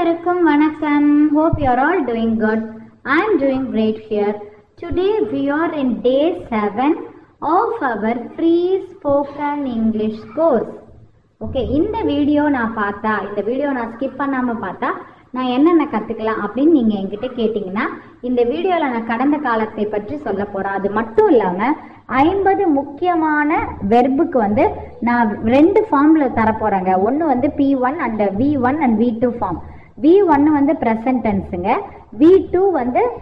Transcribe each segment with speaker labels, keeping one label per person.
Speaker 1: அனைவருக்கும் வணக்கம். Hope you are all doing good. I am doing great here. Today we are in day 7 of our free spoken English course. Okay, இந்த video நான் skip பண்ணாம பார்த்தா நான் என்னென்ன கற்றுக்கலாம் அப்படின்னு நீங்கள் என்கிட்ட கேட்டிங்கன்னா இந்த வீடியோவில் நான் கடந்த காலத்தை பற்றி சொல்ல போகிறேன். அது மட்டும் இல்லாமல் 50 முக்கியமான வெர்புக்கு நான் 2 ஃபார்மில் தரப்போகிறேங்க. ஒன்று P1 and V1 and V2 form. V1 present டென்ஸுங்க, V2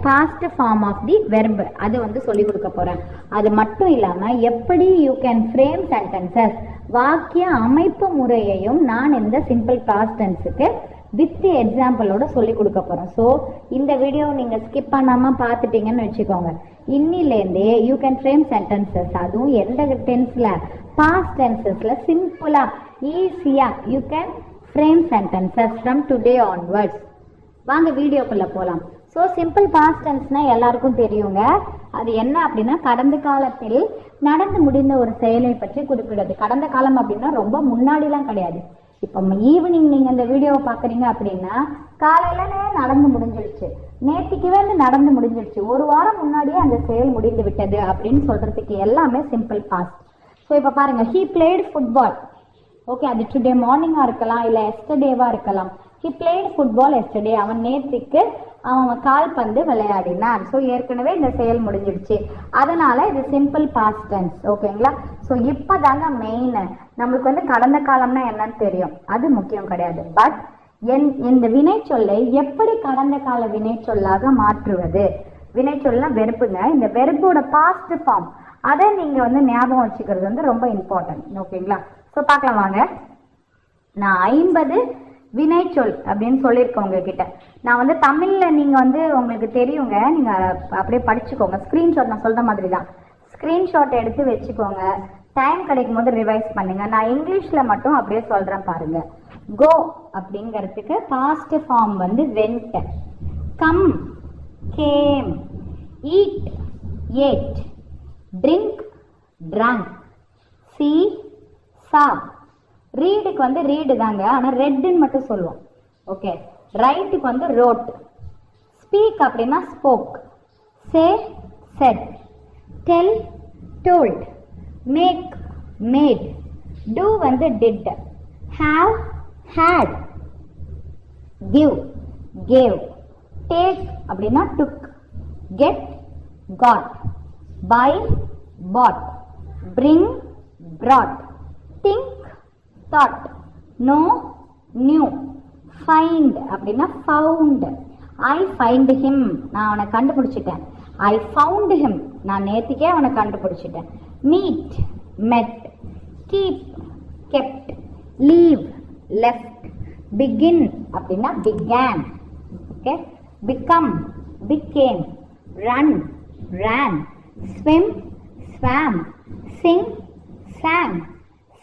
Speaker 1: past form of the verb. அது சொல்லி கொடுக்க போகிறேன். அது மட்டும் இல்லாமல் எப்படி யூ கேன் ஃப்ரேம் சென்டென்சஸ், வாக்கிய அமைப்பு முறையையும் நான் இந்த சிம்பிள் பாஸ்ட் டென்ஸுக்கு வித் எக்ஸாம்பிளோட சொல்லி கொடுக்க போகிறோம். ஸோ இந்த வீடியோ நீங்கள் ஸ்கிப் பண்ணாமல் பார்த்துட்டீங்கன்னு வச்சுக்கோங்க, இன்னிலேருந்தே யூ கேன் ஃப்ரேம் சென்டென்சஸ். அதுவும் எந்த டென்ஸில்? பாஸ்ட் டென்சஸில் சிம்பிளாக ஈஸியாக you can frame sentences from today onwards. வாங்க வீடியோக்குள்ளே போகலாம். ஸோ சிம்பிள் பாஸ்ட் டென்ஸ்னால் எல்லாருக்கும் தெரியுங்க. அது என்ன அப்படின்னா கடந்த காலத்தில் நடந்து முடிந்த ஒரு செயலை பற்றி குறிப்பிடுறது. கடந்த காலம் அப்படின்னா ரொம்ப முன்னாடிலாம் கிடையாது. இப்போ ஈவினிங் நீங்கள் இந்த வீடியோவை பார்க்குறீங்க அப்படின்னா காலையில் நடந்து முடிஞ்சிடுச்சு, நேற்றுக்கு நடந்து முடிஞ்சிடுச்சு, ஒரு வாரம் முன்னாடியே அந்த செயல் முடிந்து விட்டது அப்படின்னு சொல்கிறதுக்கு எல்லாமே சிம்பிள் பாஸ்ட். ஸோ இப்போ பாருங்கள், ஹீ பிளேட் ஃபுட்பால். ஓகே, அது டுடே மார்னிங்காக இருக்கலாம், இல்லை எஸ்டர்டேவாக இருக்கலாம். ஹி பிளேட் ஃபுட்பால் எஸ்டர்டே, அவன் நேற்றுக்கு அவன் கால்பந்து விளையாடினான். ஸோ ஏற்கனவே இந்த செயல் முடிஞ்சிடுச்சு, அதனால இது சிம்பிள் பாஸ்ட் டென்ஸ். ஓகேங்களா? ஸோ இப்போ தாங்க மெயின். நம்மளுக்கு கடந்த காலம்னா என்னன்னு தெரியும், அது முக்கியம் கிடையாது. பட் இந்த வினைச்சொல்லை எப்படி கடந்த கால வினைச்சொல்லாக மாற்றுவது? வினைச்சொல்னா வெறுப்புங்க. இந்த வெறுப்போட பாஸ்ட் ஃபார்ம் அதை நீங்கள் ஞாபகம் வச்சுக்கிறது ரொம்ப இம்பார்ட்டன்ட். ஓகேங்களா? ஸோ பார்க்கலாம் வாங்க. நான் 50 வினைச்சொல் அப்படின்னு சொல்லியிருக்கேன் உங்ககிட்ட. நான் தமிழில் நீங்கள் உங்களுக்கு தெரியுங்க, நீங்கள் அப்படியே படிச்சுக்கோங்க. ஸ்க்ரீன்ஷாட் நான் சொல்கிற மாதிரி தான், ஸ்க்ரீன்ஷாட் எடுத்து வச்சுக்கோங்க. டைம் கிடைக்கும் போது ரிவைஸ் பண்ணுங்க. நான் இங்கிலீஷில் மட்டும் அப்படியே சொல்கிறேன் பாருங்க. கோ அப்படிங்கிறதுக்கு past form went, come came, eat ate, drink drunk, see saw. ரீடுக்கு ரீடு தாங்க, ஆனால் ரெட்டுன்னு மட்டும் சொல்லுவோம். ஓகே. ரைட்டுக்கு ரோட், ஸ்பீக் அப்படின்னா spoke, say said, tell told, make made, do did, have had, give gave, take அப்படின்னா took, get got, buy bought, bring brought, think thought, know knew, find அப்படின்னா found. I find him, நான் அவனை கண்டுபிடிச்சிட்டேன். I found him, நான் நேற்றுக்கே அவனை கண்டுபிடிச்சிட்டேன். meet met, keep kept, leave left, begin அப்படின்னா began. okay, become became, run ran, swim swam, sing sang,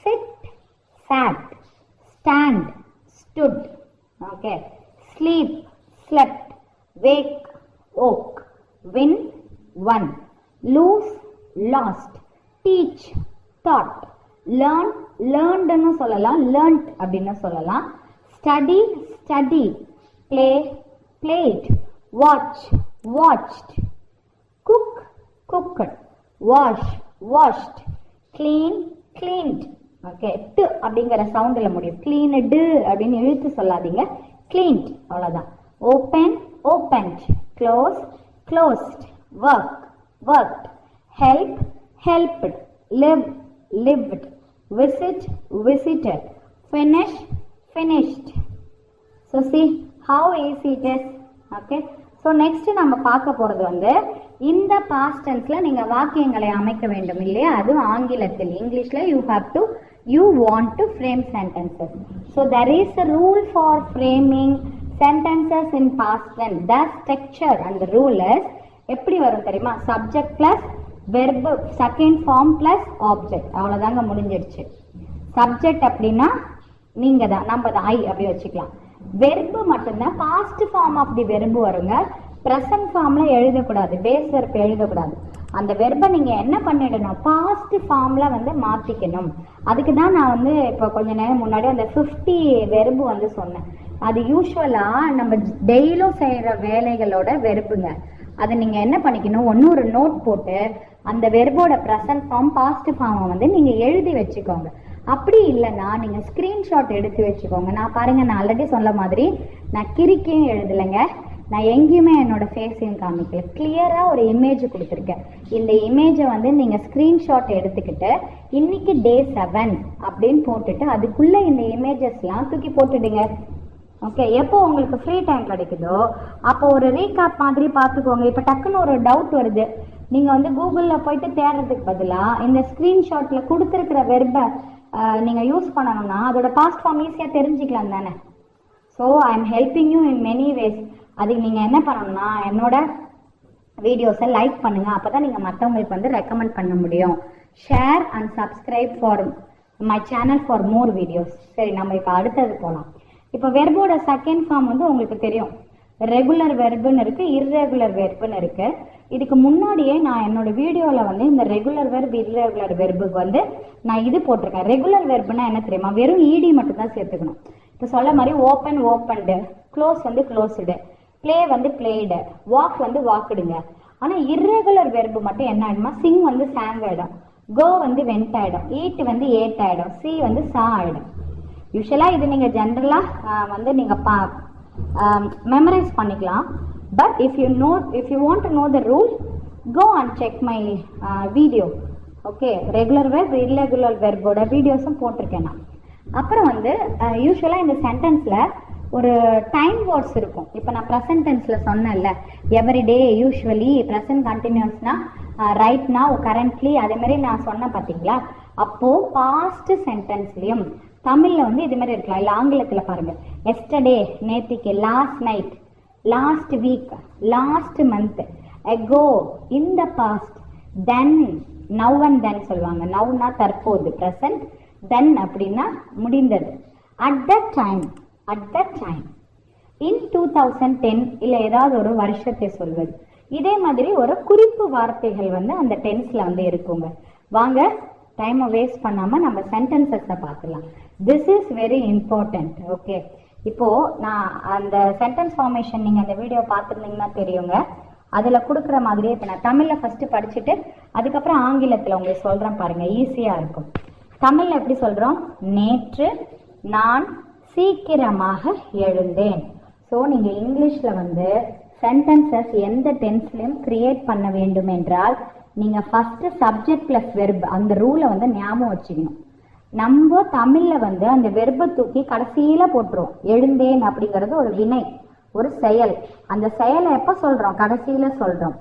Speaker 1: sit sat, stand stood. okay, sleep slept, wake woke, win won, lose lost, teach taught, learn learned ன்னு சொல்லலாம், learnt அப்படின்னு சொல்லலாம், study studied, play played, watch watched, cook cooked, wash washed, clean cleaned. Okay, to அப்படிங்கிற சவுண்டில் முடியும். கிளீனடு அப்படின்னு இழுத்து சொல்லாதீங்க, cleaned, அவ்வளோதான். Open opened, close closed, work worked, help helped, live lived, visit visited, finish finished. So see how easy it is. Okay, so next நம்ம பார்க்க போகிறது இந்த பாஸ்ட் டென்ஸில் நீங்கள் வாக்கியங்களை அமைக்க வேண்டும் இல்லையா? அதுவும் ஆங்கிலத்தில். இங்கிலீஷில் you want to frame sentences. So there is a rule for framing sentences in past tense. The structure and the rule is எப்படி வரும் தெரியுமா? subject plus verb second form plus object. அவ்வளோதாங்க, முடிஞ்சிடுச்சு. subject அப்படின்னா நீங்கள் தான், நம்ம தான், ஐ அப்படி வச்சுக்கலாம். வெர்பு மட்டும்தான் past form of the verb வருங்க. ப்ரெசன்ட் ஃபார்மில் எழுதக்கூடாது, பேஸ் வெர்ப் எழுதக்கூடாது. அந்த வெர்பை நீங்கள் என்ன பண்ணிடணும், பாஸ்ட் ஃபார்மில் மாற்றிக்கணும். அதுக்கு தான் நான் இப்போ கொஞ்ச நேரம் முன்னாடி அந்த 50 வெர்பு சொன்னேன். அது யூஸ்வலாக நம்ம டெய்லியும் செய்கிற வேலைகளோட வெறுப்புங்க. அதை நீங்கள் என்ன பண்ணிக்கணும், ஒரு நோட் போட்டு அந்த வெர்போட ப்ரெசன்ட் ஃபார்ம் பாஸ்ட் ஃபார்மை வந்து நீங்கள் எழுதி வச்சுக்கோங்க. அப்படி இல்லைன்னா நீங்கள் ஸ்க்ரீன்ஷாட் எடுத்து வச்சுக்கோங்க. நான் பாருங்கள், நான் ஆல்ரெடி சொன்ன மாதிரி நான் கிறுக்கியும் எழுதலைங்க, நான் எங்கேயுமே என்னோட ஃபேஸையும் காமிக்கல, கிளியராக ஒரு இமேஜ் கொடுத்துருக்கேன். இந்த இமேஜை வந்து நீங்கள் ஸ்க்ரீன்ஷாட் எடுத்துக்கிட்டு இன்னைக்கு டே 7 அப்படின்னு போட்டுட்டு அதுக்குள்ளே இந்த இமேஜஸ்லாம் தூக்கி போட்டுடுங்க. ஓகே, எப்போ உங்களுக்கு ஃப்ரீ டைம் கிடைக்குதோ அப்போ ஒரு ரீகாப் மாதிரி பார்த்துக்கோங்க. இப்போ டக்குன்னு ஒரு டவுட் வருது, நீங்கள் வந்து கூகுளில் போயிட்டு தேடுறதுக்கு பதிலாக இந்த ஸ்க்ரீன்ஷாட்டில் கொடுத்துருக்கிற வெர்பை நீங்கள் யூஸ் பண்ணணும்னா அதோட பாஸ்ட் ஃபார்ம் ஈஸியாக தெரிஞ்சுக்கலாம் தானே. So I am helping you in many ways. அதுக்கு நீங்கள் என்ன பண்ணணும்னா என்னோட வீடியோஸை லைக் பண்ணுங்கள், அப்போ தான் நீங்கள் மற்றவங்களுக்கு வந்து ரெக்கமெண்ட் பண்ண முடியும். Share and subscribe for my channel for more videos. சரி, நம்ம இப்போ அடுத்தது போகலாம். இப்போ வெர்போட செகண்ட் ஃபார்ம் வந்து உங்களுக்கு தெரியும், ரெகுலர் வெர்புன்னு இருக்குது, இர்ரெகுலர் வெர்புன்னு இருக்குது. இதுக்கு முன்னாடியே நான் என்னோட வீடியோவில் வந்து இந்த ரெகுலர் வெர்ப் இர்ரெகுலர் வெர்புக்கு வந்து நான் இது போட்டிருக்கேன். ரெகுலர் வெர்புனா என்ன தெரியுமா, வெறும் ஈடி மட்டும் தான் சேர்த்துக்கணும். இப்போ சொல்ல மாதிரி ஓப்பன் ஓப்பன்டு, க்ளோஸ் வந்து க்ளோஸ்டு, ப்ளே வந்து பிளேடு, வாக் வந்து வாக்குடுங்க. ஆனால் இர்ரெகுலர் வெர்பு மட்டும் என்ன ஆகிடுமா, சிங் வந்து சாங் ஆகிடும், கோ வந்து வெண்ட் ஆகிடும், ஈட் வந்து ஏட் ஆகிடும், சி வந்து சா ஆகிடும். யூஸ்வலாக இது நீங்கள் ஜென்ரலாக வந்து நீங்கள் மெமரைஸ் பண்ணிக்கலாம். But if you want to know the rule, go and check my video. Okay, regular verb irregular வெர்போட வீடியோஸும் போட்டிருக்கேன் நான். அப்புறம் வந்து யூஸ்வலாக இந்த சென்டென்ஸில் ஒரு டைம் வேர்ட்ஸ் இருக்கும். இப்போ நான் ப்ரெசன்ட் டென்ஸில் சொன்னேன்ல, எவ்ரிடே, யூஸ்வலி, ப்ரெசன்ட் கண்டினியூஸ்னா, ரைட் நவ், கரண்ட்லி, அதேமாதிரி நான் சொன்னேன் பார்த்தீங்களா. அப்போது பாஸ்ட் சென்டென்ஸ்லேயும் தமிழில் வந்து இது மாதிரி இருக்கலாம். இல்லை ஆங்கிலத்தில் பாருங்கள், எஸ்டர்டே நேத்திக்கு, last night, last week, last month, ago, in the past, then, now and then சொல்லுவாங்க. நவ்னா தற்போது ப்ரெசன்ட், தென் அப்படின்னா முடிந்தது, at that time, at that time, in 2010 இல்லை ஏதாவது ஒரு வருஷத்தை சொல்வது. இதே மாதிரி ஒரு குறிப்பு வார்த்தைகள் வந்து அந்த டென்ஸில் வந்து இருக்குங்க. வாங்க டைமை வேஸ்ட் பண்ணாமல் நம்ம சென்டென்சஸை பார்க்கலாம். This is very important. Okay, இப்போது நான் அந்த சென்டென்ஸ் ஃபார்மேஷன் நீங்கள் அந்த வீடியோ பார்த்துருந்தீங்கன்னா தெரியுங்க. அதில் கொடுக்குற மாதிரியே இப்போ நான் தமிழில் ஃபஸ்ட்டு படிச்சுட்டு அதுக்கப்புறம் ஆங்கிலத்தில் உங்களுக்கு சொல்கிறேன் பாருங்கள், ஈஸியாக இருக்கும். தமிழில் எப்படி சொல்கிறோம், நேற்று நான் சீக்கிரமாக எழுந்தேன். ஸோ நீங்கள் இங்கிலீஷில் வந்து சென்டென்சஸ் எந்த டென்ஸ்லையும் கிரியேட் பண்ண வேண்டும் என்றால் நீங்கள் ஃபஸ்ட்டு சப்ஜெக்ட் ப்ளஸ் வெர்ப் அந்த ரூலை வந்து ஞாபகம் வச்சுக்கணும். நம்ம தமிழில் வந்து அந்த வெர்பை தூக்கி கடைசியில் போட்டுருவோம். எழுந்தேன் அப்படிங்கிறது ஒரு வினை, ஒரு செயல். அந்த செயலை எப்போ சொல்கிறோம், கடைசியில் சொல்கிறோம்.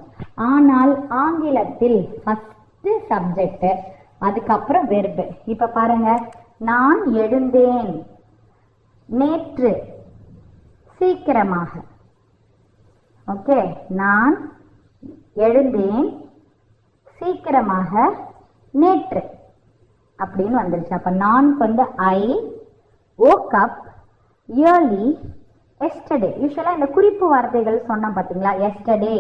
Speaker 1: ஆனால் ஆங்கிலத்தில் ஃபஸ்ட்டு சப்ஜெக்டு, அதுக்கப்புறம் வெர்பு. இப்போ பாருங்க, நான் எழுந்தேன் நேற்று சீக்கிரமாக. ஓகே, நான் எழுந்தேன் சீக்கிரமாக நேற்று அப்படின்னு வந்துருச்சு. அப்போ நான்கு வந்து ஐ woke up early yesterday. யூஸ்வலாக இந்த குறிப்பு வார்த்தைகள் சொன்னோம் பார்த்தீங்களா, yesterday,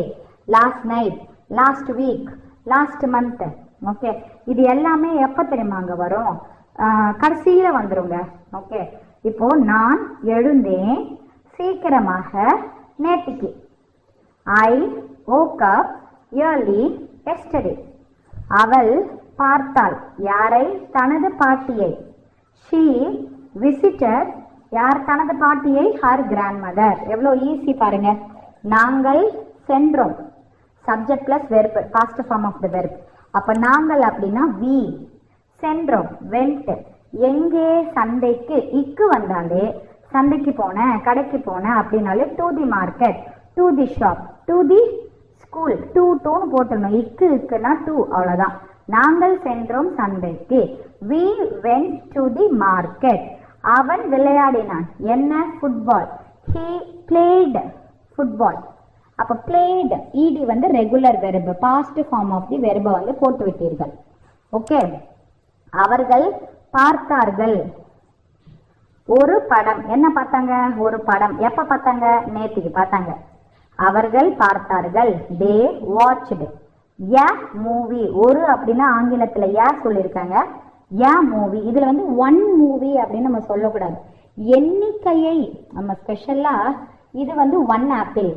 Speaker 1: last night, last week, last month. Okay, இது எல்லாமே எப்போ தெரியுமாங்க வரும், கடைசியில் வந்துருங்க. ஓகே, இப்போ நான் எழுந்தேன் சீக்கிரமாக நேற்றுக்கு, ஐ woke up early yesterday. அவள் பார்த்தாள், யாரை, தனது பாட்டியை. she visited, யார், தனது பாட்டியை, her grandmother. எவ்வளோ ஈஸி பாருங்க. நாங்கள் சென்றோம், subject plus verb, past form of the verb. அப்போ நாங்கள் அப்படின்னா we, சென்றோம் went, எங்கே, சந்தைக்கு, இக்கு வந்தாலே சந்தைக்கு போனேன், கடைக்கு போனேன் அப்படின்னாலே to the market, to the shop, to the school, டூன்னு போட்டுடணும். இக்குன்னா டூ, அவ்வளோதான். நாங்கள் சென்றோம் சந்தைக்கு, we went to the market. அவன் விளையாடினான், என்ன, ஃபுட்பால், he played football. அப்போ played, ed வந்து regular verb, past form of the வெர்பை வந்து போட்டு விட்டீர்கள். ஓகே, அவர்கள் பார்த்தார்கள் ஒரு படம். என்ன பார்த்தாங்க, ஒரு படம். எப்போ பார்த்தாங்க, நேற்றுக்கு பார்த்தாங்க. அவர்கள் பார்த்தார்கள், they watched a movie. ஒரு அப்படின்னா ஆங்கிலத்தில் ஏ சொல்லியிருக்காங்க, ஏ மூவி. இதில் வந்து ஒன் மூவி அப்படின்னு நம்ம சொல்லக்கூடாது. எண்ணிக்கையை நம்ம ஸ்பெஷலா இது வந்து 1 ஆப்பிள்,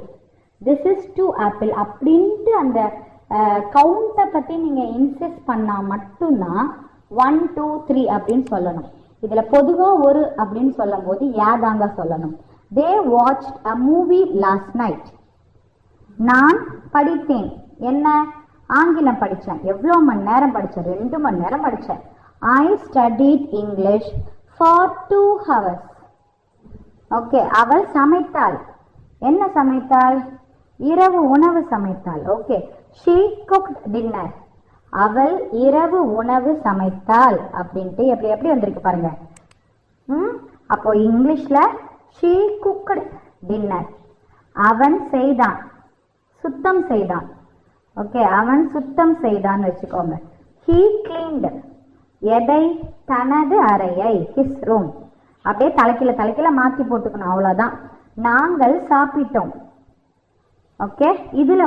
Speaker 1: திஸ் இஸ் 2 ஆப்பிள் அப்படின்ட்டு அந்த கவுண்டை பத்தி நீங்க இன்சிஸ்ட் பண்ணா மட்டும்தான் 1 2 3 அப்படின்னு சொல்லணும். இதுல பொதுவா ஒரு அப்படின்னு சொல்லும் போது யாதாங்க சொல்லணும். They watched a movie last night. நான் படித்தேன். என்ன? ஆங்கிலம் படித்தேன். எவ்வளோ மணி நேரம் படித்தேன்? 2 மணி நேரம் படித்தேன். I studied English for 2 hours. Okay, அவள் சமைத்தாள். என்ன சமைத்தாள்? இரவு உணவு சமைத்தாள். Okay, she cooked dinner. அவள் இரவு உணவு சமைத்தாள் அப்படின்ட்டு எப்படி எப்படி வந்திருக்கு பாருங்க. அப்போ இங்கிலீஷ்ல she cooked dinner. அவன் செய்தான், சுத்தம் செய்தான். ஓகே, அவன் சுத்தம் செய்தான் வச்சுக்கோங்க. he cleaned. எதை? தனது அறையை, his room. அப்படியே தலைக்கில மாத்தி போட்டுக்கணும், அவ்வளவுதான். நாங்கள் சாப்பிட்டோம். ஓகே, இதுல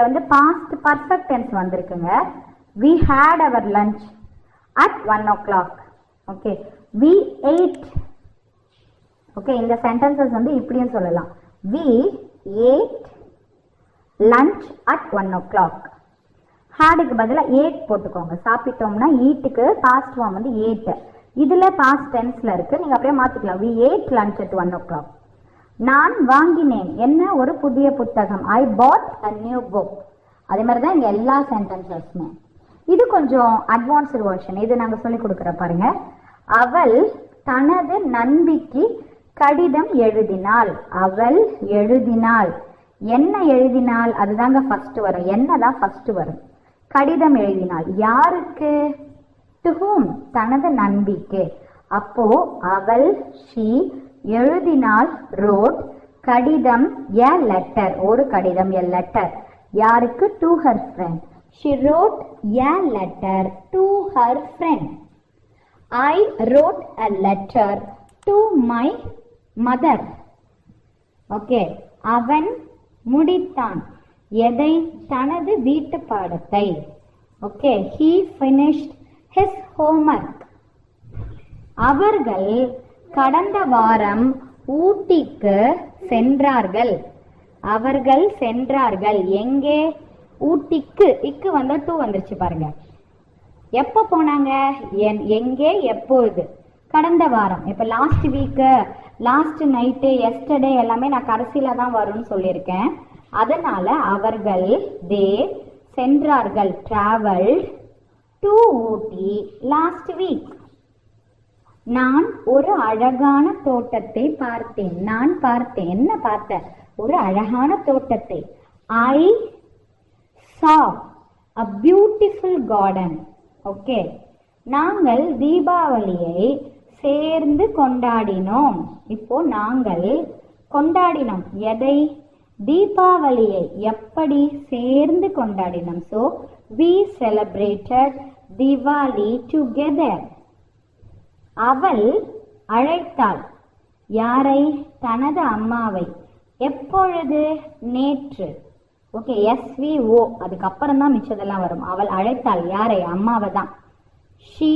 Speaker 1: வந்து பாஸ்ட் பர்ஃபெக்ட் டென்ஸ் வந்திருக்குங்க. we had our lunch at 1 o'clock. Okay, we ate. Okay, இந்த சென்டென்சஸ் வந்து இப்படியும் சொல்லலாம். we ate lunch at 1 o'clock. ஹேடுக்கு பதிலா ate போட்டுக்கோங்க. சாப்பிட்டோம்னா ஈட்டுக்கு பாஸ்ட் ஃபார்ம் வந்து ate. இதுல பாஸ்ட் டென்ஸ்ல இருக்கு, நீங்க அப்படியே மாத்திக்கலாம். we ate lunch at 1 o'clock. நான் வாங்கினேன். என்ன? ஒரு புதிய புத்தகம். I bought a new book. அதே மாதிரி தான் இங்க எல்லா சென்டென்சஸ்மே. இது கொஞ்சம் அட்வான்ஸ்டு வெர்ஷன், இது நாங்க சொல்லி கொடுக்குற பாருங்க. அவள் தனது நண்பிக்கு கடிதம் எழுதினாள். அவள் எழுதினாள். என்ன எழுதினாள்? அதுதாங்க ஃபர்ஸ்ட் வரும். என்னதான் ஃபர்ஸ்ட் வரும். கடிதம் எழுதினாள். யாருக்கு? To whom? தனது நண்பிக்கு. அப்போ அவள் she எழுதினாள் wrote கடிதம் a letter ஒரு கடிதம் a letter யாருக்கு? to her friend. She wrote a letter to her friend. I wrote a letter to my mother. Okay, அவன் முடித்தான். எதை? தனது வீட்டு பாடத்தை. Okay, he finished his homework. அவர்கள் கடந்த வாரம் ஊட்டிக்கு சென்றார்கள். அவர்கள் சென்றார்கள். எங்கே? ஊட்டிக்கு. இக்கு வந்தா டூ வந்துருச்சு பாருங்க. எப்ப போனாங்க? எங்கே? எப்பொழுது? கடந்த வாரம். இப்ப last week, last night, yesterday எல்லாமே நான் கடைசியில தான் வரும்னு சொல்லியிருக்கேன். அதனால அவர்கள் தே சென்றார்கள் travelled to Ooty last week. நான் ஒரு அழகான தோட்டத்தை பார்த்தேன். நான் பார்த்தேன். என்ன பார்த்தேன்? ஒரு அழகான தோட்டத்தை. I saw a beautiful garden. Okay, நாங்கள் தீபாவளியை சேர்ந்து கொண்டாடினோம். இப்போ நாங்கள் கொண்டாடினோம். எதை? தீபாவளியை. எப்படி? சேர்ந்து கொண்டாடினோம். So we celebrated Diwali together. அவள் அழைத்தாள். யாரை? தனது அம்மாவை. எப்பொழுது? நேற்று. ஓகே, SVO அதுக்கப்புறம் தான் மிச்சதெல்லாம் வரும். அவள் அழைத்தாள். யாரை? அம்மாவை தான். She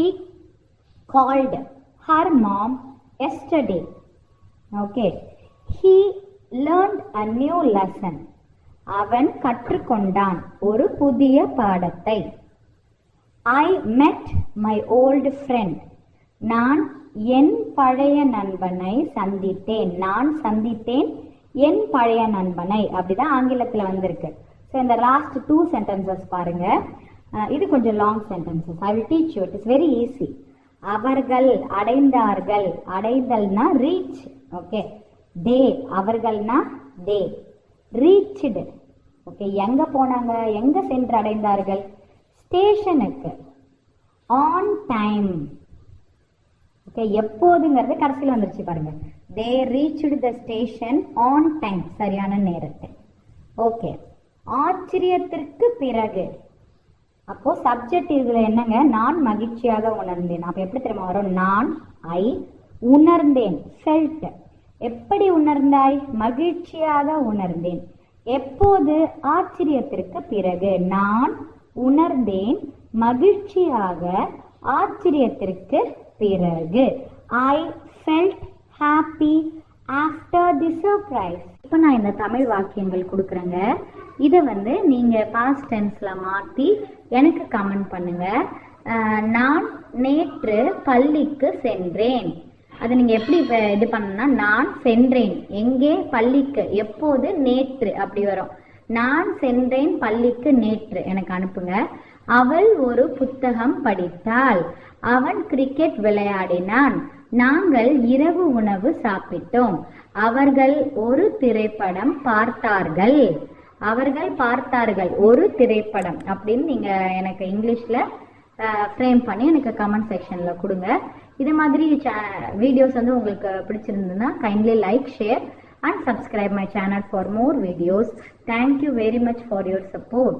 Speaker 1: called her mom yesterday. Okay, he learned a new lesson. அவன் கற்றுக்கொண்டான் ஒரு புதிய பாடத்தை. I met my old friend. நான் என் பழைய நண்பனை சந்தித்தேன். நான் சந்தித்தேன் என் பழைய நண்பனை. அப்படிதான் ஆங்கிலத்தில் வந்திருக்கு. ஸோ இந்த லாஸ்ட் 2 சென்டென்சஸ் பாருங்க. இது கொஞ்சம் long sentences. I will teach you. It is very easy. அவர்கள் அடைந்தார்கள். அடைதல்னா ரீச். ஓகே, தே அவர்கள்னா தே ரீச்டு. ஓகே, எங்க போனாங்க? எங்க சென்று அடைந்தார்கள்? ஸ்டேஷனுக்கு. On time. ஓகே, எப்போதுங்கிறது கடைசியில் வந்துருச்சு பாருங்க. They reached the station on time, சரியான நேரத்தை. ஓகே, ஆச்சரியத்திற்கு பிறகு. அப்போ சப்ஜெக்ட் இதுல என்னங்க? நான் மகிழ்ச்சியாக உணர்ந்தேன். அப்ப எப்படி தெரியுமா வரும்? நான் ஐ உணர்ந்தேன். ஃபெல்ட். எப்படி உணர்ந்தாய்? மகிழ்ச்சியாக உணர்ந்தேன். எப்போது? ஆச்சரியத்திற்கு பிறகு. நான் உணர்ந்தேன் மகிழ்ச்சியாக ஆச்சரியத்திற்கு பிறகு. I felt happy after the surprise. இப்போ நான் இந்த தமிழ் வாக்கியங்கள் கொடுக்குறேங்க. இதை நீங்கள் பாஸ்ட் டென்ஸில் மாற்றி எனக்கு கமெண்ட் பண்ணுங்க. நான் நேற்று பள்ளிக்கு சென்றேன். அதை நீங்கள் எப்படி இது பண்ணணும்னா, நான் சென்றேன் எங்கே, பள்ளிக்கு, எப்போது, நேற்று அப்படி வரும். நான் சென்றேன் பள்ளிக்கு நேற்று எனக்கு அனுப்புங்க. அவள் ஒரு புத்தகம் படித்தாள். அவன் கிரிக்கெட் விளையாடினான். நாங்கள் இரவு உணவு சாப்பிட்டோம். அவர்கள் ஒரு திரைப்படம் பார்த்தார்கள். அவர்கள் பார்த்தார்கள் ஒரு திரைப்படம் அப்படின்னு நீங்க எனக்கு இங்கிலீஷ்ல ஃப்ரேம் பண்ணி எனக்கு கமெண்ட் செக்ஷன்ல கொடுங்க. இது மாதிரி வீடியோஸ் உங்களுக்கு பிடிச்சிருந்ததுன்னா kindly like, share and subscribe my channel for more videos. Thank you very much for your support.